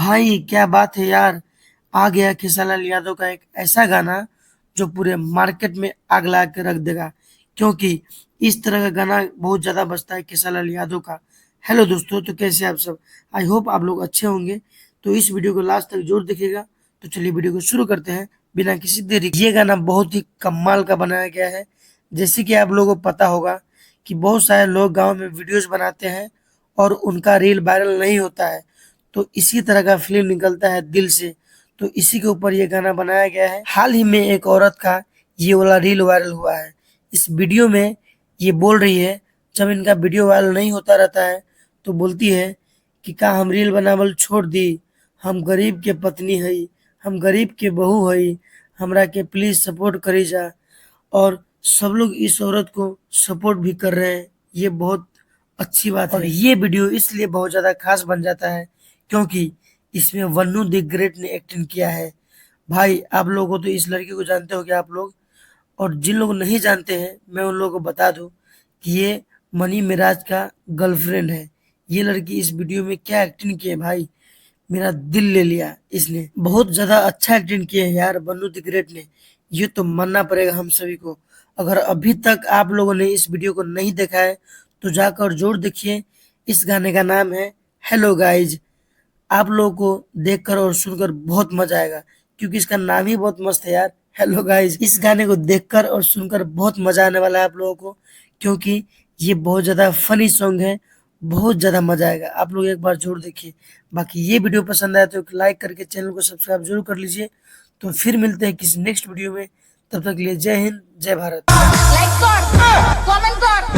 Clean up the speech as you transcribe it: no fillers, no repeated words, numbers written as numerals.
भाई क्या बात है यार। आ गया खेसालाल यादव का एक ऐसा गाना जो पूरे मार्केट में आग लगा के रख देगा, क्योंकि इस तरह का गाना बहुत ज्यादा बजता है खेसालाल यादव का। हेलो दोस्तों, तो कैसे आप सब? आई होप आप लोग अच्छे होंगे। तो इस वीडियो को लास्ट तक जरूर देखिएगा। तो चलिए वीडियो को शुरू करते हैं बिना किसी देरी के। ये गाना बहुत ही कमाल का बनाया गया है। जैसे कि आप लोगों को पता होगा कि बहुत सारे लोग गांव में वीडियोस बनाते हैं और उनका रील वायरल नहीं होता है, तो इसी तरह का फिल्म निकलता है दिल से। तो इसी के ऊपर ये गाना बनाया गया है। हाल ही में एक औरत का ये वाला रील वायरल हुआ है। इस वीडियो में ये बोल रही है, जब इनका वीडियो वायरल नहीं होता रहता है तो बोलती है कि का हम रील बनावल छोड़ दी, हम गरीब के पत्नी हई, हम गरीब के बहू हई, हमरा के प्लीज सपोर्ट करी जा। और सब लोग इस औरत को सपोर्ट भी कर रहे हैं। ये बहुत अच्छी बात है। और ये वीडियो इसलिए बहुत ज्यादा खास बन जाता है क्योंकि इसमें वन्नू द ग्रेट ने एक्टिंग किया है। भाई आप लोगों को तो इस लड़की को जानते हो क्या आप लोग? और जिन लोग नहीं जानते हैं मैं उन लोगों को बता दूं कि ये मनी मिराज का गर्लफ्रेंड है। ये लड़की इस वीडियो में क्या एक्टिंग की है भाई, मेरा दिल ले लिया इसने। बहुत ज्यादा अच्छा एक्टिंग किया है यार बन्नू द ग्रेट ने। ये तो मानना पड़ेगा हम सभी को। अगर अभी तक आप लोगों ने इस वीडियो को नहीं देखा है तो जाकर जरूर देखिए। इस गाने का नाम है हेलो गाइज। आप लोगों को देखकर और सुनकर बहुत मजा आएगा क्योंकि इसका नाम ही बहुत मस्त है यार, हेलो गाइज। इस गाने को देखकर और सुनकर बहुत मजा आने वाला है आप लोगों को, क्योंकि ये बहुत ज्यादा फनी सॉन्ग है। बहुत ज्यादा मजा आएगा, आप लोग एक बार जरूर देखिए। बाकी ये वीडियो पसंद आया तो लाइक करके चैनल को सब्सक्राइब जरूर कर लीजिए। तो फिर मिलते हैं किसी नेक्स्ट वीडियो में। तब तक के लिए जय हिंद, जय भारत। लाइक कर, कमेंट कर।